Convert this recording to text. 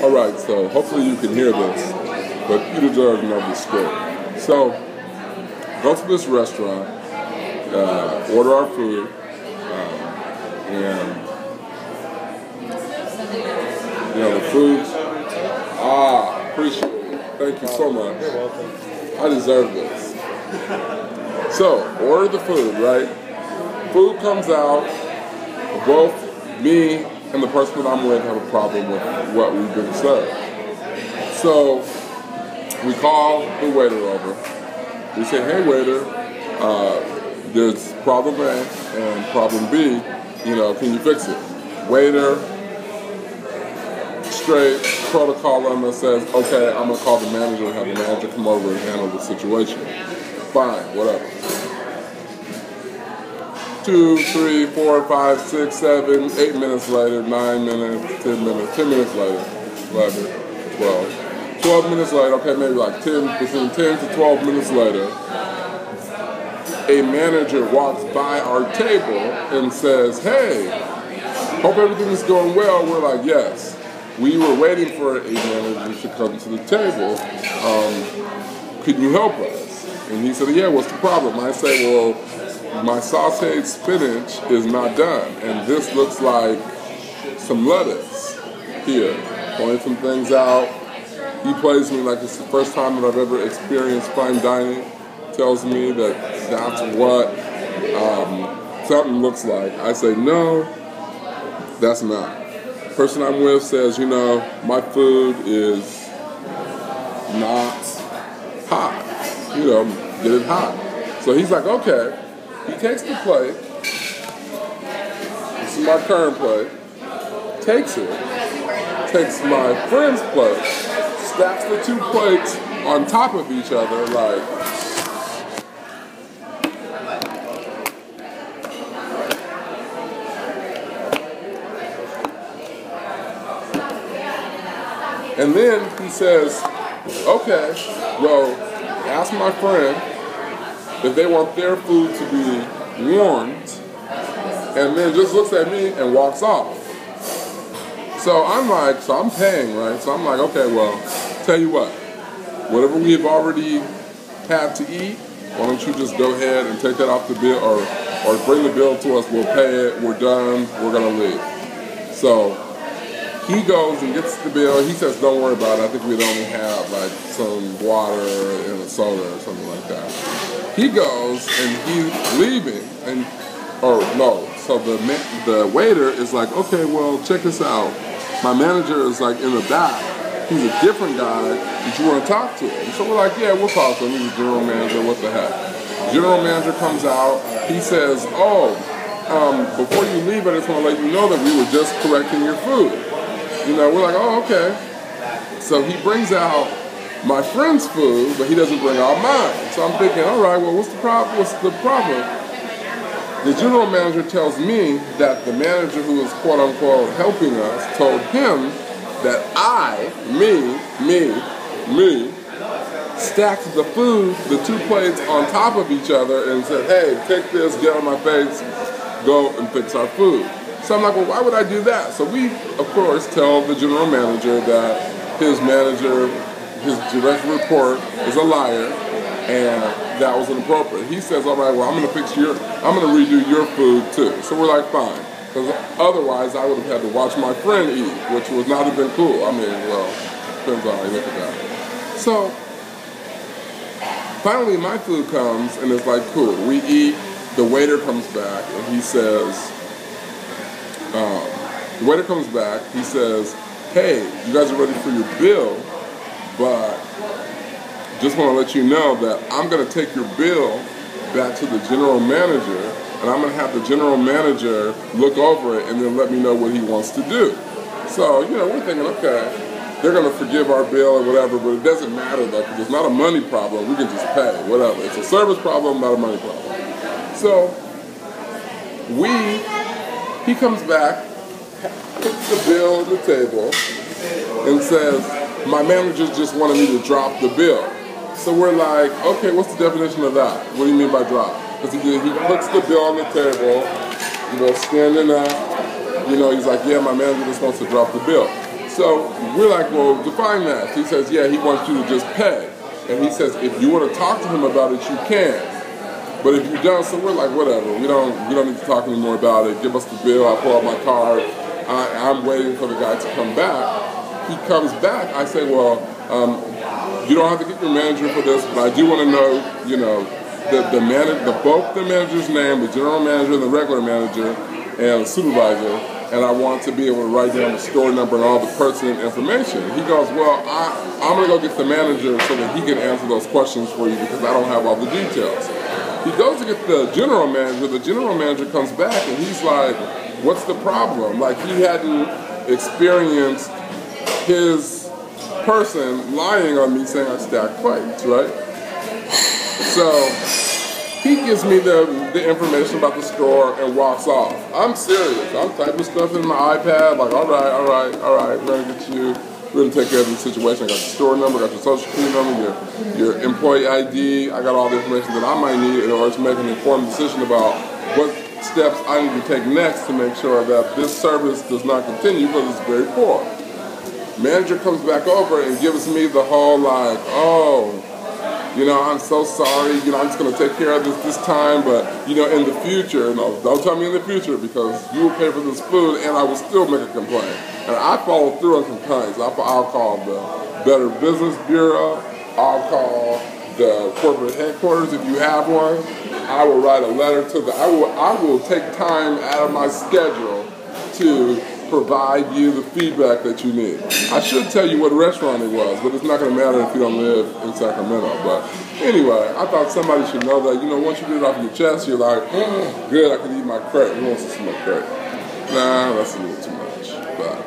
Alright, so hopefully you can hear this, but you deserve to know the script. So, go to this restaurant, order our food, and the food, appreciate it. Thank you so much. You're welcome. I deserve this. So, order the food, right? Food comes out, both me and the person that I'm with have a problem with what we've been served. So, we call the waiter over. We say, hey waiter, there's problem A and problem B, can you fix it? Waiter, straight protocol on that says, okay, I'm gonna call the manager and have the manager come over and handle the situation. Fine, whatever. 2, 3, 4, 5, 6, 7, 8 minutes later, 9 minutes, 10 minutes, 10 minutes later, 11, 12 minutes later, okay, maybe like between 10 to 12 minutes later, a manager walks by our table and says, hey, hope everything is going well. We're like, yes. We were waiting for a manager to come to the table. Could you help us? And he said, yeah, what's the problem? I say, well, my sauteed spinach is not done, and this looks like some lettuce here. Pointing some things out. He plays me like it's the first time that I've ever experienced fine dining. Tells me that that's what something looks like. I say, no, that's not. The person I'm with says, my food is not hot. Get it hot. So he's like, okay. He takes the plate. This is my current plate. Takes it. Takes my friend's plate. Stacks the two plates on top of each other like. And then he says, okay, well, ask my friend if they want their food to be warmed, and then just looks at me and walks off. So I'm paying, right? So I'm like, okay, well, tell you what, whatever we've already had to eat, why don't you just go ahead and take that off the bill, or bring the bill to us, we'll pay it, we're done, we're gonna leave. So he goes and gets the bill. He says, don't worry about it. I think we'd only have like some water and a soda or something like that. He goes and he's leaving, so the waiter is like, okay, well, check this out. My manager is like in the back. He's a different guy. Did you want to talk to him? So we're like, yeah, we'll talk to him. He's the general manager. What the heck? General manager comes out. He says, before you leave, I just want to let you know that we were just correcting your food. We're like, oh, okay. So he brings out my friend's food, but he doesn't bring out mine. So I'm thinking, all right, well, what's the problem? The general manager tells me that the manager who is quote unquote helping us told him that me, stacked the food, the two plates on top of each other and said, hey, take this, get on my face, go and fix our food. So I'm like, well, why would I do that? So we, of course, tell the general manager that his direct report is a liar, and that was inappropriate. He says, all right, well, I'm going to redo your food too. So we're like, fine. Because otherwise, I would have had to watch my friend eat, which would not have been cool. I mean, well, depends on how you look at that. So finally, my food comes, and it's like, cool. We eat. The waiter comes back, and he says, hey, you guys are ready for your bill, but just want to let you know that I'm going to take your bill back to the general manager, and I'm going to have the general manager look over it and then let me know what he wants to do. So, we're thinking, okay, they're going to forgive our bill or whatever, but it doesn't matter though, because it's not a money problem. We can just pay, whatever. It's a service problem, not a money problem. So, he comes back, puts the bill on the table, and says, my manager just wanted me to drop the bill. So we're like, okay, what's the definition of that? What do you mean by drop? Because he puts the bill on the table, standing up, he's like, yeah, my manager just wants to drop the bill. So we're like, well, define that. He says, yeah, he wants you to just pay. And he says, if you want to talk to him about it, you can. But if you don't, so we're like, whatever. We don't need to talk anymore about it. Give us the bill. I pull out my card. I'm waiting for the guy to come back. He comes back. I say, well, you don't have to get your manager for this, but I do want to know, you know, both the manager's name, the general manager and the regular manager, and the supervisor, and I want to be able to write down the store number and all the pertinent information. He goes, well, I'm going to go get the manager so that he can answer those questions for you because I don't have all the details. He goes to get the general manager comes back and he's like, what's the problem? Like he hadn't experienced his person lying on me saying I stacked plates, right? So he gives me the information about the store and walks off. I'm serious. I'm typing stuff in my iPad, like, all right, we're gonna get you, we're gonna take care of the situation. I got your store number, I got your social security number, your employee ID, I got all the information that I might need in order to make an informed decision about what steps I need to take next to make sure that this service does not continue because it's very poor. Manager comes back over and gives me the whole like, oh, you know, I'm so sorry, you know, I'm just going to take care of this time, but, you know, in the future, no, don't tell me in the future because you will pay for this food and I will still make a complaint. And I follow through on complaints. I'll call the Better Business Bureau, I'll call the corporate headquarters if you have one. I will write a letter to I will take time out of my schedule to provide you the feedback that you need. I should tell you what restaurant it was, but it's not going to matter if you don't live in Sacramento. But anyway, I thought somebody should know that, you know, once you get it off your chest, you're like, good, I can eat my crepe. Who wants to smoke crepe? Nah, that's a little too much. But